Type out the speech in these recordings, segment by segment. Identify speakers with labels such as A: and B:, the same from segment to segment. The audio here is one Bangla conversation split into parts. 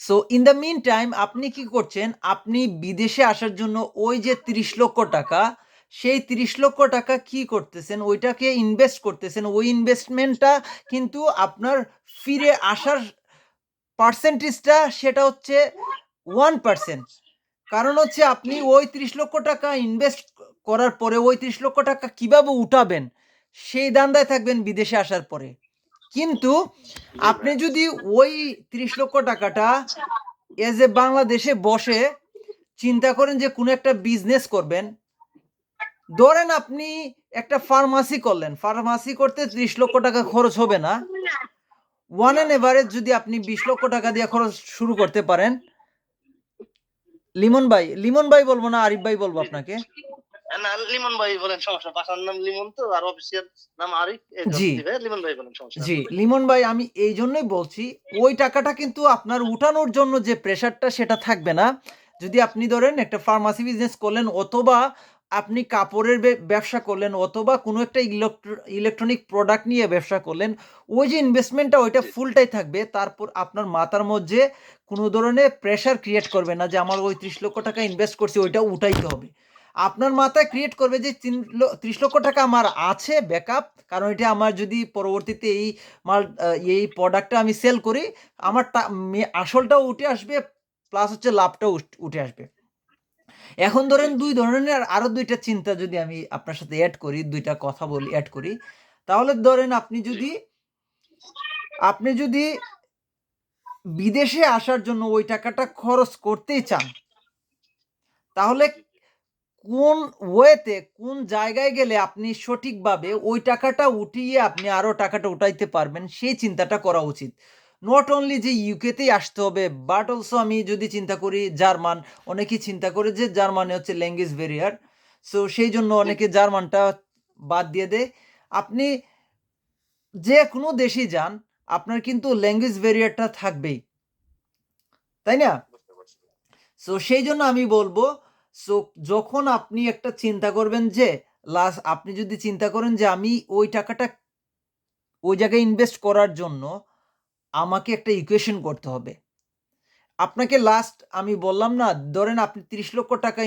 A: So in the meantime আপনি কি করছেন? আপনি বিদেশে আসার জন্য ওই যে ৩০ লক্ষ টাকা, সেই ৩০ লক্ষ টাকা কি করতেছেন? ওইটাকে ইনভেস্ট করতেছেন। ওই ইনভেস্টমেন্টটা কিন্তু আপনার ফিরে আসার পার্সেন্টেজটা সেটা হচ্ছে 1%। কারণ হচ্ছে আপনি ওই ৩০ লক্ষ টাকা ইনভেস্ট করার পরে ওই ৩০ লক্ষ টাকা কিভাবে উঠাবেন? সেই ধান্দায় থাকবেন বিদেশে আসার পরে। কিন্তু
B: জি
A: আপনি
B: ভাই।
A: যদি ওই ৩০ লক্ষ টাকাটা এজ এ বাংলাদেশে বসে চিন্তা করেন যে কোনো একটা বিজনেস করবেন। ধরেন আপনি একটা ফার্মাসি করলেন। ফার্মাসি করতে ৩০ লক্ষ টাকা খরচ হবে না। ওয়ান
B: না।
A: অ্যান এভারেজ যদি আপনি ২০ লক্ষ টাকা দিয়ে খরচ শুরু করতে পারেন। লিমন ভাই বলব না আরিফ ভাই বলব
B: জি, জি।
A: আপনাকে।
B: না লিমন ভাই বলেন, সমস্যা, বাসার নাম লিমন তো, আর অফিসিয়াল নাম আরিফ।
A: জি,
B: জি ভাই, লিমন ভাই বলেন, সমস্যা
A: জি।
B: আছে।
A: লিমন ভাই আমি এইজন্যই বলছি, ওই টাকাটা কিন্তু আপনার উঠানোর জন্য যে প্রেশারটা সেটা থাকবে না। যদি আপনি ধরেন একটা ফার্মাসি বিজনেস করলেন অথবা আপনি কাপড়ের ব্যবসা করলেন অথবা কোনো একটা ইলেকট্রনিক প্রোডাক্ট নিয়ে ব্যবসা করলেন, ওই যে ইনভেস্টমেন্টটা ওইটা
B: জি,
A: ফুলটাই থাকবে। তারপর আপনার মাথার মধ্যে কোনো ধরনের প্রেশার ক্রিয়েট করবে না যে আমার ওই ৩০ লক্ষ টাকা ইনভেস্ট করছি ওইটা উঠাইতে হবে। আপনার মাথায় ক্রিয়েট করবে যে ৩০ লক্ষ টাকা আমার আছে ব্যাকআপ, কারণ এটা আমার যদি পরবর্তীতে এই মাল এই প্রোডাক্টটা আমি সেল করি, আমার আসলটাও উঠে আসবে প্লাস হচ্ছে লাভটাও উঠে আসবে। এখন
B: জি,
A: ধরেন
B: জি।
A: ২ ধরনের আরো ২ টা চিন্তা যদি আমি আপনার সাথে এড করি, ২ টা কথা বলি এড করি। তাহলে ধরেন
B: জি।
A: আপনি যদি বিদেশে আসার জন্য ওই টাকাটা খরচ করতেই চান, তাহলে
B: জি, জি।
A: কোন ওয়েতে কোন জায়গায় গেলে আপনি সঠিকভাবে ওই টাকাটা উঠিয়ে আপনি আরো টাকাটা উঠাইতে পারবেন সেই চিন্তাটা করা উচিত। নট অনলি যে ইউকে তেই আসতে হবে বাট অলসো আমি যদি চিন্তা করি জার্মান, অনেকেই চিন্তা করে যে জার্মানে হচ্ছে ল্যাঙ্গুয়েজ ব্যারিয়ার। সো সেইজন্য
B: জি,
A: অনেকে
B: জি।
A: জার্মানটা বাদ দিয়ে দেয়। আপনি যেকোনো দেশেই যান, আপনার কিন্তু ল্যাঙ্গুয়েজ ব্যারিয়ারটা থাকবেই। তাই না?
B: বুঝতে পারছি।
A: সো সেইজন্য আমি বলব, সো যখন আপনি একটা চিন্তা করবেন যে আপনি যদি চিন্তা করেন যে আমি ওই টাকাটা ওই জায়গায় ইনভেস্ট করার জন্য আমাকে একটা ইকুয়েশন করতে হবে। আপনাকে লাস্ট আমি বললাম না, ধরেন আপনি ৩০ লক্ষ টাকা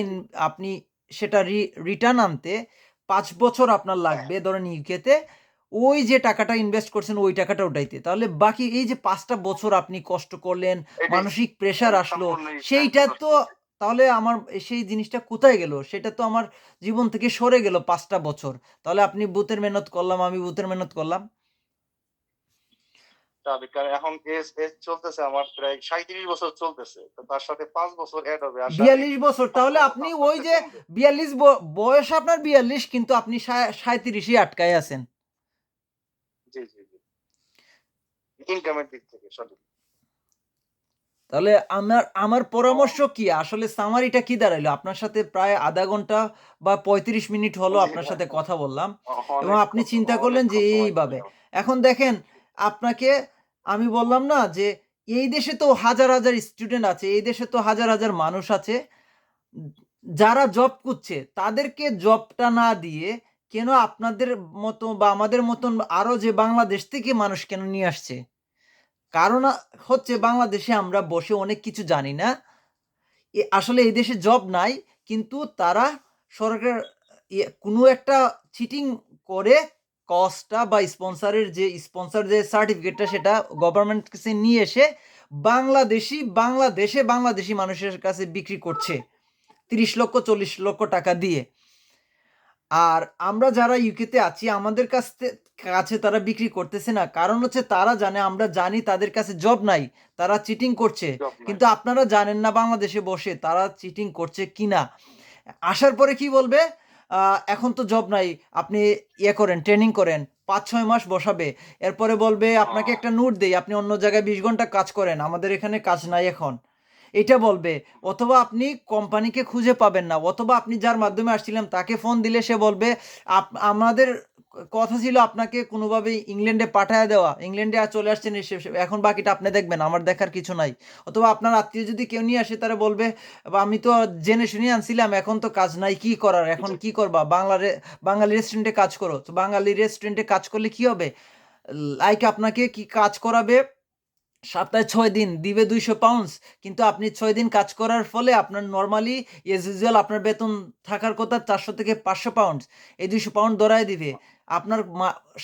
A: আপনি সেটা রিটার্ন আনতে ৫ বছর আপনার লাগবে ধরেন ইউকেতে। ওই যে টাকাটা ইনভেস্ট করছেন ওই টাকাটা উঠাইতে। তাহলে বাকি এই যে ৫ টা বছর আপনি কষ্ট করলেন,
B: এটাই।
A: মানসিক প্রেশার
B: আমি
A: আসলো,
B: সম্পূর্ণই
A: সেইটা
B: কষ্ট
A: তো
B: করছি।
A: তাহলে আমার সেই জিনিসটা কোথায় গেল? সেটা তো আমার জীবন থেকে সরে গেল ৫ টা বছর। তাহলে আপনি ভূতের মেহনত করলাম, আমি ভূতের মেহনত করলাম।
B: স্বাভাবিক। কারণ এখন এজ এজ চলতেছে আমার প্রায় ৩৭ বছর চলতেছে। তো তার সাথে ৫ বছর এড হবে। আর শারীরিক
A: ৪২ বছর। তাহলে
B: সক্ষমতা তো
A: আপনি
B: আস্তে,
A: ওই
B: আস্তে
A: যে
B: কমবে।
A: ৪২ বয়স আপনার ৪২ কিন্তু আপনি ৩৭ এই আটকায় আছেন।
B: জি, জি, জি। ইনকামের দিক থেকে সঠিক।
A: তাহলে আমার আমার
B: তো
A: পরামর্শ কি? আসলে সামারিটা কি দাঁড়াইলো? আপনার সাথে প্রায় ০.৫ ঘন্টা বা ৩৫ মিনিট হলো
B: জি
A: আপনার
B: ভাই,
A: সাথে কথা বললাম এবং
B: অনেক
A: আপনি চিন্তা করলেন যে
B: অনেকক্ষণ সময়
A: এইভাবে।
B: দিলেন।
A: এখন দেখেন আপনাকে আমি বললাম না যে এই দেশে তো হাজার, হাজার স্টুডেন্ট আছে। এই দেশে তো হাজার, হাজার মানুষ আছে। উম যারা জব করছে তাদেরকে জবটা না দিয়ে কেন আপনাদের মতো বা আমাদের মতন আরো যে বাংলাদেশ থেকে মানুষ কেন নিয়ে আসছে? কারণ হচ্ছে
B: জি,
A: বাংলাদেশে আমরা বসে অনেক কিছু জানি না। আসলে এই দেশে জব নাই। কিন্তু তারা সরকার কোনো একটা চিটিং করে কজটা বা স্পন্সর যে সার্টিফিকেটটা সেটা গভর্নমেন্ট কাছে নিয়ে এসে বাংলাদেশি মানুষের কাছে বিক্রি করছে। ৩০ লক্ষ ৪০ লক্ষ টাকা দিয়ে। আর আমরা যারা ইউকেতে আছি আমাদের কাছে তারা বিক্রি করতেছে না। কারণ হচ্ছে তারা জানে আমরা জানি তাদের কাছে জব নাই। তারা চিটিং করছে।
B: জব নাই।
A: কিন্তু আপনারা জানেন না বাংলাদেশে বসে তারা চিটিং করছে কিনা। আসার পরে কি বলবে? আ এখন তো জব নাই। আপনি করেন, ট্রেনিং করেন। ৫-৬ মাস বসাবে। এরপরে বলবে আপনাকে
B: হ্যাঁ,
A: একটা নোট দেই। আপনি অন্য জায়গায় ২০ ঘন্টা কাজ করেন। আমাদের এখানে কাজ নাই এখন। এইটা বলবে। অথবা আপনি কোম্পানিকে খুঁজে পাবেন না। অথবা আপনি যার মাধ্যমে আসছিলেন তাকে ফোন দিলে সে বলবে, আমাদের কথা ছিল আপনাকে কোনোভাবে ইংল্যান্ডে পাঠায়া দেওয়া। ইংল্যান্ডে চলে আসছেন এখন বাকিটা আপনি দেখবেন। আমার দেখার কিছু নাই।" অথবা আপনার আত্মীয় যদি কেউ নিয়ে আসে তারা বলবে, "আমি তো জেনে শুনে আনছিলাম। এখন তো কাজ নাই। কি করার? এখন
B: জি,
A: কি করবা? বাঙালি রেস্টুরেন্টে কাজ করো।" তো বাঙালি রেস্টুরেন্টে কাজ করলে কি হবে? আপনাকে কি কাজ করাবে সপ্তাহে 6 দিন দিবে 200 পাউন্ডস, কিন্তু আপনি 6 দিন কাজ করার ফলে আপনার নরমালি এজ ইউজুয়াল আপনার বেতন থাকার কথা 400 থেকে 500 পাউন্ডস। এই 200 পাউন্ড ধরায় দিবে। আপনার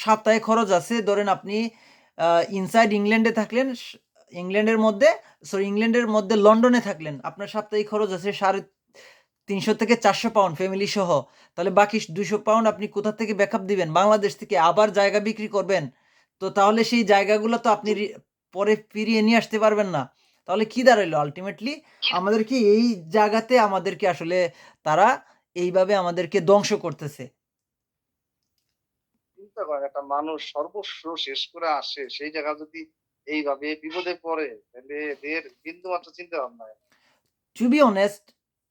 A: সপ্তাহে খরচ আছে, ধরেন আপনি ইনসাইড ইংল্যান্ডে থাকলেন, ইংল্যান্ডের মধ্যে লন্ডনে থাকলেন। আপনার সাপ্তাহিক খরচ আছে 350 থেকে 400 পাউন্ড ফ্যামিলি সহ। তাহলে বাকি 200 পাউন্ড আপনি কোথা থেকে ব্যাকআপ দিবেন? বাংলাদেশ থেকে। আবার জায়গা বিক্রি করবেন। তো তাহলে সেই জায়গাগুলো তো আপনি পরে ফিরিয়ে নিয়ে আসতে পারবেন না। তাহলে কি দাঁড়াইলো আল্টিমেটলি? আমাদেরকে এই জায়গাতে আমাদেরকে আসলে তারা এইভাবে আমাদেরকে ধ্বংস করতেছে।
B: চিন্তা করেন একটা মানুষ সর্বস্ব শেষ করে আসে, সেই জায়গা যদি এইভাবে বিপদে পড়ে, তাহলে এদের বিন্দুমাত্র চিন্তা ভাবনা নাই।
A: টু বি অনেস্ট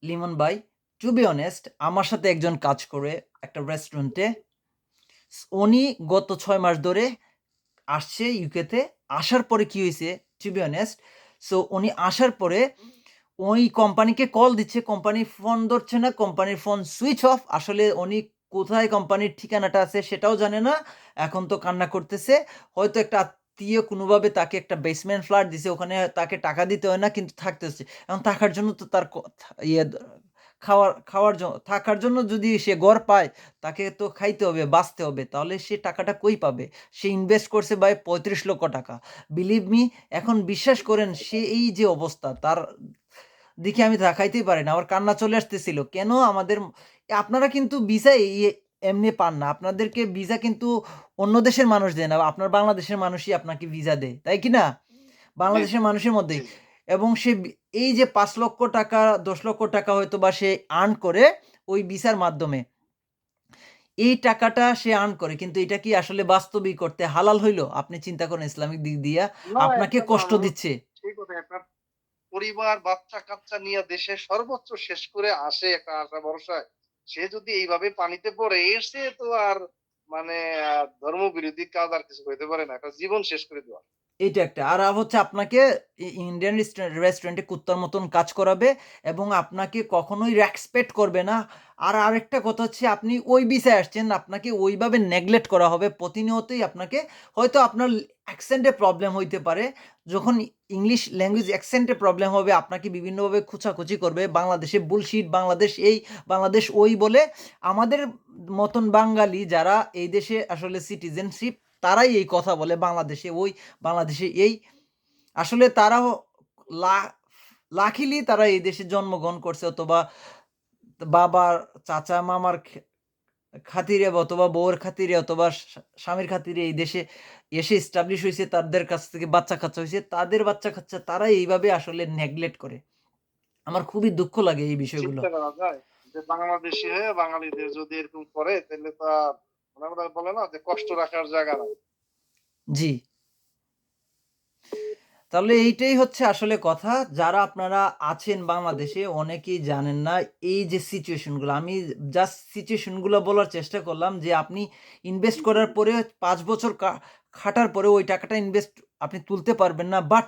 A: লিমন ভাই, টু বি অনেস্ট, আমার সাথে একজন কাজ করে একটা রেস্টুরেন্টে। উনি গত 6 মাস ধরে আসছে ইউকেতে। আসার পরে কি হয়েছে, টু বি অনেস্ট, সো উনি আসার পরে ওই কোম্পানিকে কল দিচ্ছে, কোম্পানির ফোন ধরছে না, কোম্পানির ফোন সুইচ অফ। আসলে উনি কোথায় কোম্পানির ঠিকানাটা আছে সেটাও জানে না। এখন তো কান্না করতেছে। হয়তো একটা আত্মীয় কোনোভাবে তাকে একটা বেসমেন্ট ফ্ল্যাট দিছে, ওখানে তাকে টাকা দিতে হয় না, কিন্তু থাকতে হচ্ছে। এখন থাকার জন্য তো তার ইয়ে খাওয়ার জন্য, থাকার জন্য যদি সে ঘর পায়, তাকে তো খাইতে হবে, বাঁচতে হবে। তাহলে সে টাকাটা কই পাবে? সে ইনভেস্ট করছে ভাই 35 লক্ষ টাকা। বিলিভ মি, এখন বিশ্বাস করেন সে এই যে অবস্থা, তার দেখে আমি তাকাইতেই পারি না। আমার কান্না চলে আসতেছিল। কেন আমাদের, আপনারা কিন্তু ভিসা এমনি পান না। আপনাদেরকে ভিসা কিন্তু অন্য দেশের মানুষ দেয় না। আপনার বাংলাদেশের মানুষই আপনাকে ভিসা দেয়। তাই কি না?
B: জি,
A: বাংলাদেশের মানুষের
B: জি,
A: মধ্যেই।
B: জি।
A: এবং সে এই যে ৫ লক্ষ টাকা, ১০ লক্ষ টাকা হয়তোবা সে আর্ন করে ওই ভিসার মাধ্যমে। এই টাকাটা সে আর্ন করে। কিন্তু এটা কি আসলে বাস্তবিক অর্থে হালাল হইল? আপনি চিন্তা করেন ইসলামিক দিক দিয়া।
B: না,
A: আপনাকে
B: একটা
A: কষ্ট
B: মানুষ
A: দিচ্ছে।
B: সেই কথাই একটা পরিবার, বাচ্চা-কাচ্চা নিয়ে দেশের সর্বোচ্চ শেষ করে আসে একটা আশা ভরসায়। সে যদি এইভাবে পানিতে পড়ে, এসে তো আর মানে ধর্মবিরোধী কাজ আর কিছু হইতে পারে না। একটা জীবন শেষ করে দেওয়া।
A: এইটা একটা। আর হচ্ছে আপনাকে ইন্ডিয়ান রেস্টুরেন্টে কুত্তার মতন কাজ করাবে এবং আপনাকে কখনোই রেসপেক্ট করবে না। আর আরেকটা কথা হচ্ছে, আপনি ওই ভিসায় আসছেন, আপনাকে ওইভাবে নেগলেক্ট করা হবে। প্রতিনিয়তই আপনাকে, হয়তো আপনার অ্যাকসেন্ট এ প্রবলেম হইতে পারে। যখন ইংলিশ ল্যাঙ্গুয়েজ অ্যাকসেন্ট এ প্রবলেম হবে, আপনাকে বিভিন্নভাবে খোঁচাখুচি করবে। বাংলাদেশে বুলশিট, বাংলাদেশ এই, বাংলাদেশ ওই বলে। আমাদের মতন বাঙালি যারা এই দেশে আসলে সিটিজেনশিপ, তারাই এই কথা বলে, বাংলাদেশে ওই, বাংলাদেশে এই। আসলে তারাও লা লাকিলি তারা এই দেশে জন্মগ্রহণ করছে, অথবা বাবার, চাচা, মামার খাতিরে, অথবা বউয়ের খাতিরে, অথবা স্বামীর খাতিরে এই দেশে এসে এস্টাবলিশ হইছে। তাদের কাছ থেকে বাচ্চা-কাচ্চা হইছে। তাদের বাচ্চা-কাচ্চা তারা এইভাবে আসলে নেগলেক্ট করে। আমার খুবই দুঃখ লাগে এই বিষয়গুলো।
B: চিন্তা করা যায় যে বাংলাদেশী হয়ে বাঙালিদের যদি এরকম করে, তাহলে তো আর মানে ওরা বলে না যে কষ্ট রাখার জায়গা নাই।
A: জি। তাহলে এইটাই হচ্ছে আসলে কথা। যারা আপনারা আছেন বাংলাদেশে, অনেকেই জানেন না এই যে সিচুয়েশন গুলো। আমি জাস্ট সিচুয়েশন গুলো বলার চেষ্টা করলাম যে আপনি ইনভেস্ট করার পরে ৫ বছর খাটার পরে ওই টাকাটা আপনি তুলতে পারবেন না। বাট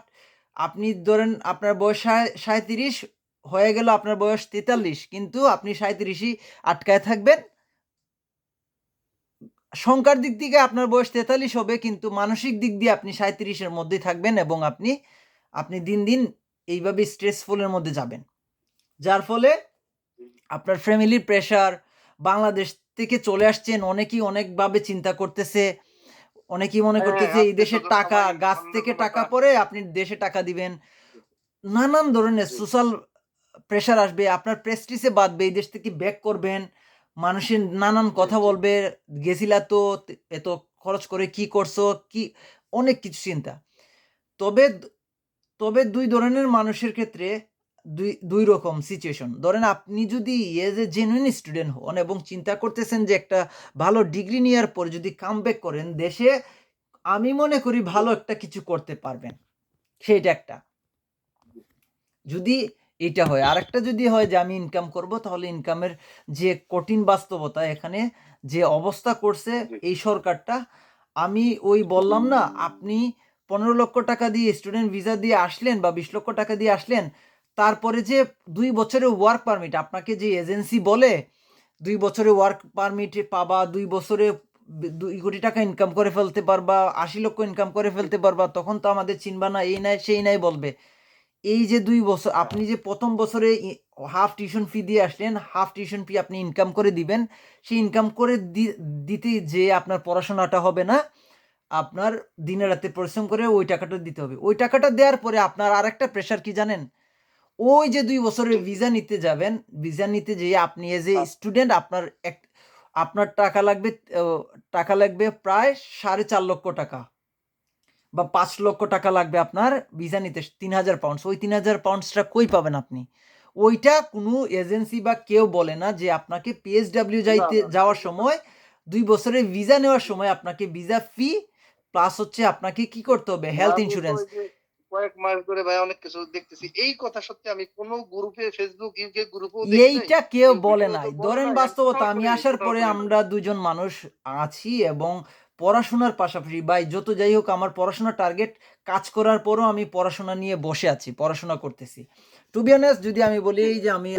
A: আপনি ধরেন আপনার বয়স ৩৭ হয়ে গেল, আপনার বয়স ৪৩, কিন্তু আপনি ৩৭ই আটকায় থাকবেন। সংখ্যার দিক থেকে আপনার বয়স ৪৩ হবে, কিন্তু মানসিক দিক দিয়ে আপনি ৩৭ এর মধ্যেই থাকবেন এবং আপনি দিন, দিন এইভাবে স্ট্রেসফুল এর মধ্যে যাবেন। যার ফলে আপনার ফ্যামিলির প্রেশার, বাংলাদেশ থেকে চলে আসছেন, অনেকেই অনেকভাবে চিন্তা করতেছে। অনেকেই মনে
B: হ্যাঁ,
A: করতেছে এই দেশের
B: আত্মীয়স্বজন
A: টাকা,
B: সবাই
A: গাছ
B: অন্য
A: থেকে
B: কোনো
A: টাকা
B: একটা
A: পড়ে আপনি দেশে টাকা দিবেন।
B: জি,
A: নানান ধরনের
B: জি,
A: সোশ্যাল প্রেশার আসবে। আপনার প্রেস্টিজে বাধবে। এই দেশ থেকে ব্যাক করবেন। মানুষের নানান
B: জি,
A: কথা
B: জি।
A: বলবে। গেছিলা তো, এত খরচ করে কি করছো? কি অনেক কিছু চিন্তা। তবে তবে ২ ধরনের মানুষের ক্ষেত্রে ২ রকম সিচুয়েশন। ধরেন আপনি যদি এজ এ জেনুইন স্টুডেন্ট হন এবং চিন্তা করতেছেন যে একটা ভালো ডিগ্রি নেয়ার পরে যদি কামব্যাক করেন দেশে, আমি মনে করি ভালো একটা কিছু করতে পারবেন। সেইটা একটা। যদি এইটা হয়। আরেকটা যদি হয় যে আমি ইনকাম করব, তাহলে ইনকামের যে কঠিন বাস্তবতা, এখানে যে অবস্থা করছে
B: জি।
A: এই সরকারটা, আমি ওই বললাম না, আপনি ১৫ লক্ষ টাকা দিয়ে স্টুডেন্ট ভিসা দিয়ে আসলেন বা ২০ লক্ষ টাকা দিয়ে আসলেন। তারপরে যে ২ বছরের ওয়ার্ক পারমিট আপনাকে যে এজেন্সি বলে ২ বছরের ওয়ার্ক পারমিট পাবা, ২ বছরে 2 কোটি টাকা ইনকাম করে ফেলতে পারবা, 80 লক্ষ ইনকাম করে ফেলতে পারবা, তখন তো আমাদের চিনবা না, এই নাই সেই নাই বলবে। এই যে 2 বছর
B: হ্যাঁ,
A: আপনি যে ১ম বছরে হাফ টিউশন ফি দিয়ে আসলেন, হাফ টিউশন ফি আপনি ইনকাম করে দিবেন। সেই ইনকাম করে দিতে যেয়ে আপনার পড়াশোনাটা হবে না। আপনার দিনে রাতে পরিশ্রম করে ওই টাকাটা দিতে হবে। ওই টাকাটা দেওয়ার পরে আপনার আরেকটা প্রেশার কি জানেন? ওই যে ২ বছরের
B: জি, জি।
A: ভিসা নিতে যাবেন, ভিসা নিতে যেয়ে আপনি এজ এ
B: আচ্ছা,
A: স্টুডেন্ট আপনার ও টাকা লাগবে প্রায় ৳৪.৫ লক্ষ বা ৳৫ লক্ষ লাগবে আপনার ভিসা নিতে, ৳৩,০০০। ওই ৳৩,০০০ কই পাবেন আপনি? ওইটা কোনো এজেন্সি বা কেউ বলে না যে আপনাকে পিএসডব্লিউ
B: না, না, না,
A: যাওয়ার
B: এগুলো
A: সময় ২ বছরের ভিসা নেওয়ার সময় আপনাকে ভিসা ফি প্লাস হচ্ছে আপনাকে কি করতে হবে?
B: না,
A: হেলথ
B: আমি তো
A: ইন্সুরেন্স।
B: ওই যে কয়েক মাস ধরে ভাই অনেক কিছু দেখতেছি। এই কথা সত্যি আমি কোন গ্রুপে Facebook, ইউকে গ্রুপেও দেখি নাই।
A: এইটা কেউ
B: কেউ
A: বলে
B: ভিডিওতেও
A: নাই।
B: বলে
A: ধরেন
B: নাই। আমি
A: বাস্তবতা, আমি আসার
B: কোথাও
A: পরে
B: শুনি নাই।
A: আমরা ২ জন মানুষ আছি এবং পড়াশোনার পাশাপাশি ভাই যত যাই হোক আমার পড়াশোনার টার্গেট, কাজ করার পরও আমি পড়াশোনা নিয়ে বসে আছি। পড়াশোনা করতেছি। টু বি অনেস্ট যদি আমি বলি
B: জি,
A: এই যে আমি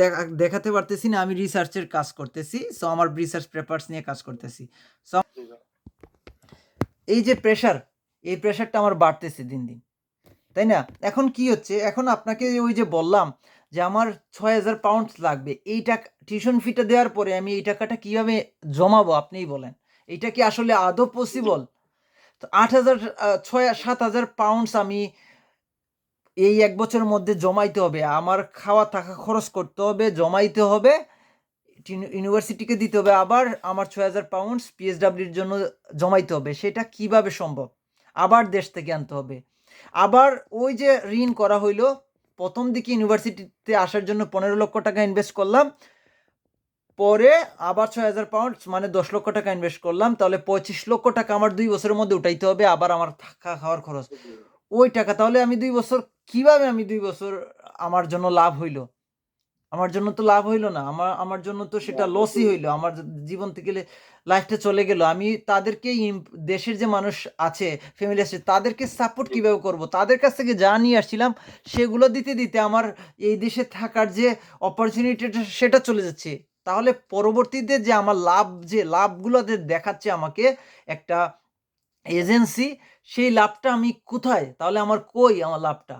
A: দেখাতে পারতেছি না আমি রিসার্চ এর কাজ করতেছি। সো আমার রিসার্চ পেপারস নিয়ে কাজ করতেছি। সো
B: জি ভাই।
A: এই যে প্রেশার, এই প্রেশারটা আমার বাড়তেছে দিন, দিন। তাই না? এখন কি হচ্ছে, এখন আপনাকে ওই যে বললাম যে আমার ৳৬,০০০ লাগবে। এই টিউশন ফিটা দেওয়ার পরে আমি এই টাকাটা কিভাবে জমাবো আপনিই বলেন। এইটা কি আসলে আদৌ
B: জি,
A: পসিবল? তো ৮,০০০ ৳৬,০০০-৭,০০০ আমি এই ১ বছরের মধ্যে জমাইতে হবে। আমার খাওয়া থাকা খরচ করতে হবে, জমাইতে হবে। ইউনিভার্সিটিকে দিতে হবে আবার আমার ৳৬,০০০ পিএসডব্লিউর জন্য জমাইতে হবে। সেটা কিভাবে সম্ভব? আবার দেশ থেকে আনতে হবে। আবার ওই যে ঋণ করা হইলো, ১ম দিকে ইউনিভার্সিটিতে আসার জন্য ৳১৫,০০,০০০ ইনভেস্ট করলাম। পরে আবার ৳৬,০০০ মানে ৳১০,০০,০০০ ইনভেস্ট করলাম। তাহলে ৳২৫,০০,০০০ আমার ২ বছরের মধ্যে উঠাইতে হবে আবার আমার থাকা খাওয়ার খরচ।
B: জি, জি।
A: ওই টাকা তাহলে আমি ২ বছর কিভাবে আমি ২ বছর আমার জন্য লাভ হইল? আমার জন্য তো লাভ হইল না। আমার জন্য তো
B: না,
A: সেটা লসই
B: মোটেই
A: হইল।
B: না।
A: আমার জীবন থেকে লাইফটা চলে গেল। আমি তাদেরকে দেশের যে মানুষ আছে, ফ্যামিলি আছে তাদেরকে সাপোর্ট
B: জি,
A: কিভাবে করব? তাদের কাছ থেকে যা নিয়ে আসছিলাম সেগুলো দিতে, দিতে আমার এই দেশে থাকার যে অপরচুনিটিটা সেটা চলে যাচ্ছে। তাহলে পরবর্তীতে যে আমার যে লাভগুলো দেখাচ্ছে আমাকে একটা এজেন্সি, সেই লাভটা আমি কোথায়? তাহলে আমার কই আমার লাভটা?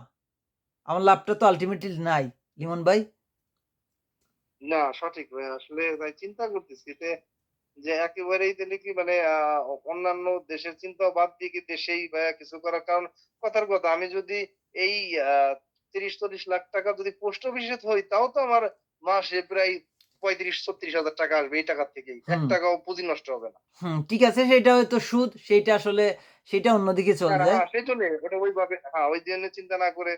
A: আমার লাভটা তো আল্টিমেটলি নাই। লিমন ভাই?
B: না সঠিক ভাই। আসলে ভাই চিন্তা করতেছি যে একেবারেই তাহলে কি মানে অন্যান্য দেশের চিন্তাও বাদ দিয়ে কি দেশেই কিছু করার কারণ কথার কথা আমি যদি এই আ ৩০-৪০ লাখ টাকা যদি পোস্ট অফিসে থই তাও তো আমার মাসে প্রায় ৩৫-৩৬ হাজার টাকা আসবে এই টাকা থেকেই। ৳১
A: হুম।
B: টাকাও পুঁজি নষ্ট হবে না।
A: ঠিক আছে সেইটা হয়তো সুদ, সেইটা আসলে সেইটা অন্যদিকে চলে
B: হ্যাঁ,
A: যায়।
B: হ্যাঁ, সেজন্যে ওটা ওইভাবে হ্যাঁ, ওই জন্য চিন্তা না করে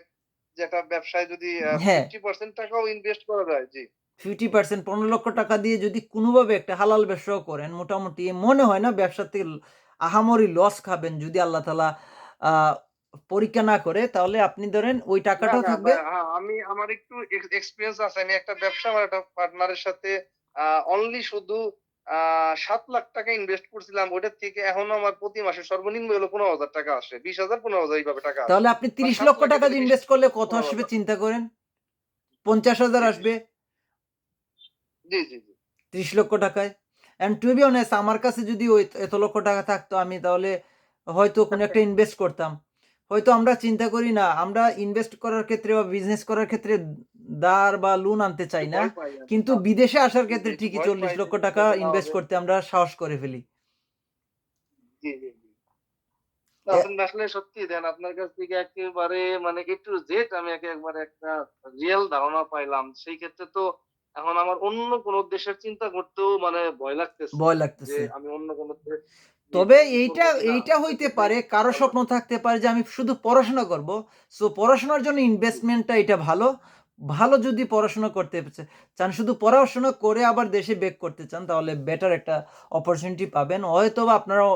B: যে একটা ব্যবসায় যদি
A: হ্যাঁ,
B: 50% টাকাও ইনভেস্ট করা যায়। জি।
A: 50% ৳১৫,০০,০০০ দিয়ে যদি কোনোভাবে একটা হালাল ব্যবসাও করেন, মোটামুটি মনে হয় না ব্যবসা থেকে আহামরি লস খাবেন যদি আল্লাহ তাআলা আ পরীক্ষা না করে, তাহলে আপনি ধরেন ওই
B: না,
A: টাকাটাও
B: না
A: থাকবে।
B: ভাই আমি আমার একটু এক্সপেরিয়েন্স আছে। আমি একটা ব্যবসা আমার একটা পার্টনারের সাথে আ অনলি শুধু আ ৳৭,০০,০০০ ইনভেস্ট করছিলাম। ওইটার থেকে এখনো আমার প্রতি মাসে সর্বনিম্ন হলো ৳১৫,০০০ আসে। ২০,০০০ ১৫,০০০ এইভাবে টাকা আসে।
A: তাহলে আপনি
B: বা
A: ৳৩০,০০,০০০
B: ৳৭,০০,০০০
A: দিয়ে
B: থেকে
A: ইনভেস্ট করলে কত আসবে
B: ১৫,০০০
A: চিন্তা করেন? ৫০,০০০
B: জি, জি,
A: আসবে
B: জি, জি, জি।
A: ৳৩০,০০,০০০ য়। অ্যান্ড টু বি অনেস্ট আমার কাছে যদি ওই এত লক্ষ টাকা থাকতো আমি তাহলে হয়তো কোনো একটা ইনভেস্ট করতাম। হয়তো আমরা চিন্তা করি না, আমরা ইনভেস্ট করার ক্ষেত্রে বা বিজনেস করার ক্ষেত্রে ধার বা লোন আনতে
B: একটু
A: চাই না।
B: ভয় পাই আমি।
A: কিন্তু বিদেশে আসার
B: জি, জি,
A: ক্ষেত্রে
B: একটু
A: ঠিকই
B: ভয় পাই যে
A: ৳৪০,০০,০০০
B: কিভাবে নেওয়া
A: ইনভেস্ট
B: হবে।
A: করতে আমরা সাহস করে ফেলি।
B: জি, জি, জি। না,
A: এ
B: আপনি আসলে সত্যিই দেন আপনার কাছ থেকে একেবারে মানে A to Z আমি একেবারে একটা রিয়াল ধারণা পাইলাম। সেই ক্ষেত্রে তো এখন আমার অন্য কোন দেশের চিন্তা করতেও মানে ভয় লাগতেছে।
A: ভয়
B: যে
A: লাগতেছে।
B: আমি অন্য কোন দেশ
A: তবে
B: ই করব কিনা।
A: এইটা হইতে
B: সেক্ষেত্রে
A: পারে, কারো
B: ভালো
A: স্বপ্ন থাকতে পারে যে আমি শুধু পড়াশোনা করব। সো পড়াশোনার জন্য
B: জি,
A: ইনভেস্টমেন্টটা এটা ভালো। ভালো যদি পড়াশোনা করতে চান, শুধু পড়াশোনা করে আবার দেশে ব্যাক করতে চান তাহলে বেটার একটা অপরচুনিটি পাবেন। হয়তোবা আপনারাও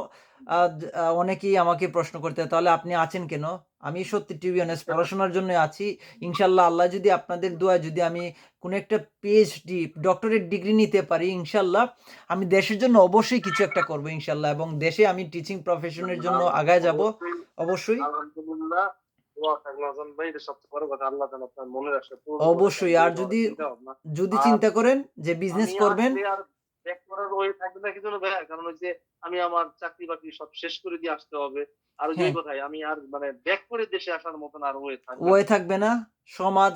A: অনেকেই আমাকে প্রশ্ন করতে তাহলে আপনি আছেন কেন? আমি সত্যি টু বি অনেস্ট পড়াশোনার জন্যই আছি। ইনশাআল্লাহ আল্লাহ যদি আপনাদের দোয়ায় যদি আমি কোনো একটা পিএইচডি, ডক্টরেট ডিগ্রি নিতে পারি ইনশাআল্লাহ আমি দেশের জন্য অবশ্যই কিছু একটা করব ইনশাআল্লাহ এবং দেশে আমি টিচিং প্রফেশন এর জন্য আগায় যাব
B: অবশ্যই
A: অবশ্যই।
B: আলহামদুলিল্লাহ দোয়া থাকলো হাসান ভাই। এটা সবচেয়ে বড় কথা। আল্লাহ যেন আপনার মনের আশা পূরণ করে দেন
A: অবশ্যই।
B: যে
A: আর
B: ধরনের চিন্তা ভাবনা।
A: যদি
B: আর
A: চিন্তা করেন যে বিজনেস
B: আমি
A: করবেন,
B: আসলে আর ব্যাক করার ওয়ে থাকবে না কি জন্য ভাইয়া? কারণ ওই যে আমি আমার চাকরি-বাকরি সব শেষ করে দিয়ে আসতে হবে। আর ওই যে
A: হ্যাঁ,
B: ওই কথাই আমি আর মানে ব্যাক করে দেশে আসার মতন আর ওয়ে থাকবে
A: ওয়ে
B: না।
A: থাকবে না। সমাজ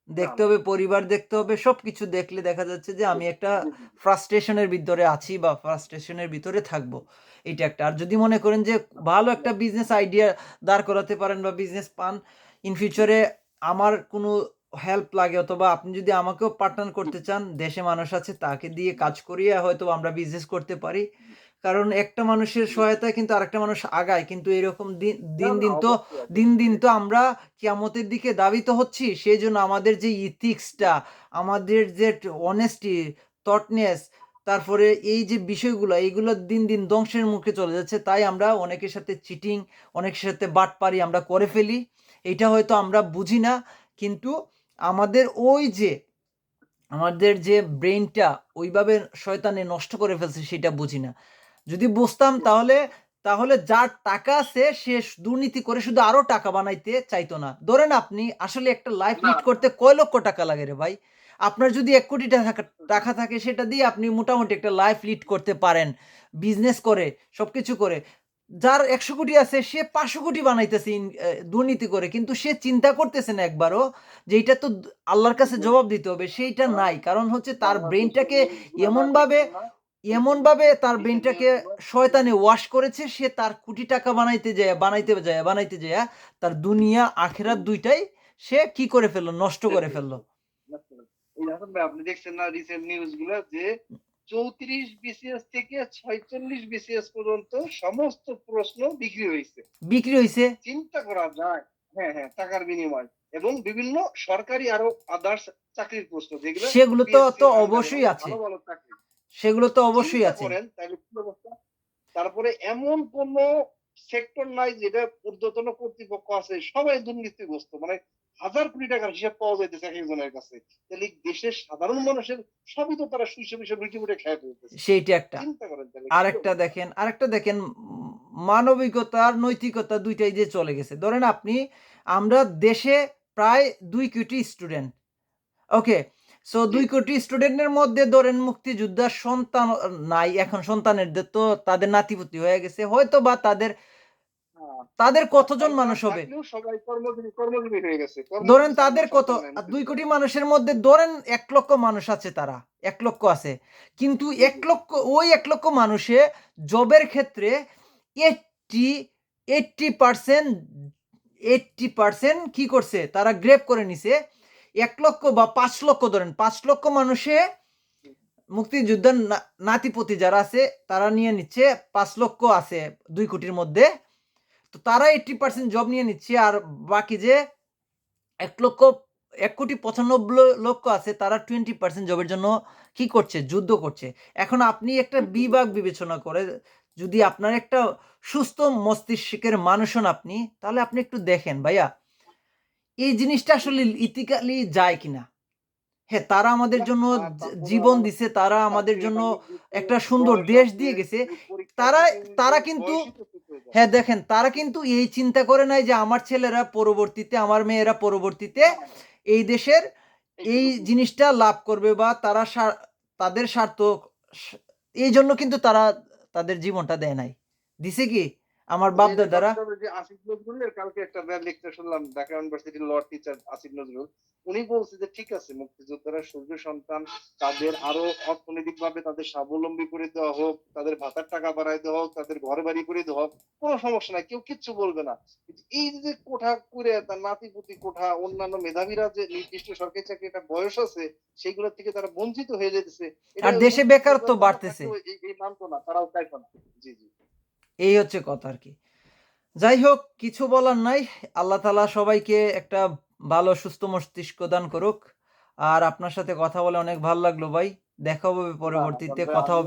B: না,
A: দেখতে
B: না।
A: হবে, পরিবার দেখতে হবে। সবকিছু দেখলে দেখা যাচ্ছে যে
B: জি,
A: আমি একটা
B: জি, জি, জি।
A: ফ্রাস্ট্রেশন এর ভিতরে আছি বা ফ্রাস্ট্রেশন এর ভিতরে থাকবো। এইটা একটা। আর যদি মনে করেন যে ভালো একটা বিজনেস আইডিয়া দাঁড় করাতে পারেন বা বিজনেস পান, ইন ফিউচার এ আমার কোনো হেল্প লাগে অথবা আপনি যদি আমাকেও পার্টনার করতে চান, দেশে মানুষ আছে তাকে দিয়ে কাজ করিয়ে হয়তো আমরা বিজনেস করতে পারি। কারণ একটা মানুষের সহায়তায় কিন্তু আরেকটা মানুষ আগায়। কিন্তু এরকম
B: না,
A: দিন,
B: না
A: দিন তো
B: অবশ্যই,
A: দিন,
B: অবশ্যই।
A: দিন তো আমরা কিয়ামতের দিকে ধাবিত হচ্ছি। সেজন্য আমাদের যে ইথিক্সটা, আমাদের যে অনেস্টি, থটনেস, তারপরে এই যে বিষয়গুলা, এইগুলো দিন, দিন ধ্বংসের মুখে চলে যাচ্ছে। তাই আমরা অনেকের সাথে চিটিং, অনেকের সাথে বাটপারি আমরা করে ফেলি। এইটা হয়তো আমরা বুঝি না। কিন্তু আমাদের ওই যে আমাদের যে ব্রেইনটা ওইভাবে শয়তানে নষ্ট করে ফেলছে সেটা বুঝি না। যদি বুঝতাম তাহলে যার টাকা আছে সে দুর্নীতি করে শুধু আরো টাকা বানাইতে চাইতো না। ধরেন আপনি আসলে একটা লাইফ
B: না,
A: লিড
B: না।
A: করতে কয় লক্ষ টাকা লাগে রে ভাই? আপনার যদি ১,০০,০০,০০০ টাকা থাকে সেটা দিয়ে আপনি মোটামুটি একটা লাইফ লিড করতে পারেন। বিজনেস করে, সবকিছু করে। যার ১০০,০০,০০,০০০ আছে সে ৫০০,০০,০০০ বানাইতেছে দুর্নীতি করে। কিন্তু সে চিন্তা করতেছে না একবারও যে এইটা তো আল্লাহর কাছে জবাব দিতে হবে। সেইটা নাই। কারণ হচ্ছে তার
B: বাংলাদেশের
A: ব্রেইনটাকে
B: নিউজগুলা না
A: এমনভাবে
B: দেখছেন না? নিচের
A: এমনভাবে তার
B: নিচের
A: ব্রেইনটাকে
B: নিউজগুলো
A: শয়তানে ওয়াশ করেছে সে তার কোটি টাকা বানাইতে যায়া তার দুনিয়া আখিরাত ২ টাই সে কি করে ফেলল? নষ্ট
B: শেষ
A: করে
B: করে
A: ফেলল।
B: ফেলছে। এই হাসান ভাই আপনি দেখছেন না রিসেন্ট নিউজ গুলা যে ৩৪ বিসিএস থেকে ৪৬ বিসিএস পর্যন্ত সমস্ত প্রশ্ন বিক্রি হইছে।
A: বিক্রি হইছে।
B: চিন্তা করা যায়। হ্যাঁ, হ্যাঁ, টাকার বিনিময় এবং বিভিন্ন সরকারি আরো আদার্স চাকরির প্রশ্ন যেগুলো
A: সেগুলো তো
B: বিএসসির আন্ডারে
A: অবশ্যই
B: মানে
A: আছে।
B: ভালো, ভালো চাকরি।
A: সেগুলো তো অবশ্যই
B: চিন্তা
A: আছে।
B: করেন তাইলে কি অবস্থা? তারপরে এমন কোন সেক্টর নাই যেটা ঊর্ধ্বতন কর্তৃপক্ষ আছে সবাই দুর্নীতিগ্রস্ত। মানে হাজার কোটি টাকার হিসাব পাওয়া যাইতেছে একেকজনের কাছে। তাহলে দেশের সাধারণ মানুষের সবই তো তারা শুইসা রুটি মুটে খেয়ে ফেলতেছে।
A: সেইটা একটা।
B: চিন্তা করেন তাহলে কি অবস্থা?
A: আরেকটা দেখেন মানবিকতা আর নৈতিকতা ২ টাই যে চলে গেছে। ধরেন আমরা দেশে প্রায় ২ কোটি স্টুডেন্ট। ওকে। সো
B: জি,
A: ২ কোটি স্টুডেন্টের মধ্যে ধরেন মুক্তিযোদ্ধার সন্তান নাই। এখন সন্তানেরদের তো তাদের নাতি-পুতি হয়ে গেছে। হয়তোবা
B: হ্যাঁ।
A: তাদের
B: আর
A: কতজন
B: সন্তান
A: মানুষ হবে?
B: থাকলেও সবাই কর্মজীবী হয়ে গেছে।
A: ধরেন
B: কর্মজীবী ছাড়া
A: তাদের
B: কোনো
A: কত
B: সন্তান নাই
A: ২ কোটি
B: মুক্তিযোদ্ধার।
A: মানুষের মধ্যে ধরেন ১,০০,০০০ মানুষ আছে তারা। ১,০০,০০০ আছে। কিন্তু
B: জি, জি, জি।
A: ১,০০,০০০ ওই ১,০০,০০০ মানুষে জবের ক্ষেত্রে 80 80% 80% কি করছে? তারা গ্রেব করে নিছে। ১,০০,০০০ বা ৫,০০,০০০ ধরেন। ৫,০০,০০০ মানুষে
B: হুম,
A: মুক্তিযোদ্ধার নাতি-পুতি যারা আছে তারা নিয়ে নিচ্ছে ৫,০০,০০০ আছে ২ কোটির মধ্যে। তো তারা
B: হ্যাঁ।
A: 80% জব নিয়ে নিচ্ছে। আর বাকি যে ১,০০,০০০ ১,৯৫,০০,০০০ আছে তারা 20% জবের জন্য কি করছে? যুদ্ধ করছে। এখন আপনি একটা
B: যুদ্ধ
A: বিভাগ
B: করছে।
A: বিবেচনা করে যদি আপনার একটা সুস্থ মস্তিষ্কের মানুষ হন আপনি, তাহলে আপনি একটু দেখেন ভাইয়া, এই জিনিসটা
B: জি।
A: আসলে ইথিক্যালি যায় কিনা? হ্যাঁ, তারা আমাদের
B: না
A: জন্য
B: আর তারপরে
A: জীবন
B: আবার
A: দিছে, তারা আমাদের
B: চাকরির
A: জন্য
B: তাগিদ দিচ্ছে,
A: একটা সুন্দর
B: বয়স
A: দেশ
B: আছে,
A: দিয়ে গেছে।
B: এই পরীক্ষা
A: তারা
B: দিতে, দিতে
A: তারা কিন্তু
B: বয়সই তো শেষ হয়ে যায়।
A: হ্যাঁ, দেখেন তারা কিন্তু এই চিন্তা করে নাই যে আমার ছেলেরা পরবর্তীতে, আমার মেয়েরা পরবর্তীতে
B: না, না
A: এই দেশের এই
B: এইটুকু বুঝি।
A: জিনিসটা লাভ করবে বা তাদের স্বার্থ সা এইজন্য কিন্তু তারা তাদের জীবনটা দেয় নাই। দিছে কি? আমার
B: ওই যে
A: বাপ-দাদারা।
B: ডক্টর ওই যে আসিফ নজরুলের কালকে একটা লেকচার শুনলাম ঢাকা ইউনিভার্সিটির ল টিচার আসিফ নজরুল। উনি বলছে যে ঠিক আছে মুক্তিযোদ্ধারা সূর্য সন্তান তাদের আরো অর্থনৈতিকভাবে তাদের স্বাবলম্বী করে দেওয়া হোক, তাদের ভাতার টাকা বাড়ায় দেওয়া হোক, তাদের ঘর বাড়ি করে দেওয়া হোক, কোন সমস্যা নাই। কেউ কিচ্ছু বলবে না। কিন্তু এই যে কোঠা করে তার নাতি-পুতি কোঠা অন্যান্য মেধাবীরা যে নির্দিষ্ট সরকারি চাকরির একটা বয়স আছে সেগুলোর থেকে তারা বঞ্চিত হয়ে যেতেছে। এটা
A: আর দেশে বেকারত্ব
B: মুক্তিযোদ্ধার বাবা
A: বাড়তেছে।
B: থাকলেও এই মানতো না। তারাও চাইতো না। জি, জি।
A: এই হচ্ছে কথা আরকি। যাই হোক কিছু বলার নাই। আল্লাহ তাআলা সবাইকে একটা ভালো সুস্থ মস্তিষ্ক দান করুক। আর আপনার সাথে কথা বলে অনেক ভাল লাগলো ভাই। দেখা হবে
B: না,
A: পরবর্তীতে।
B: না,
A: কথা হবে।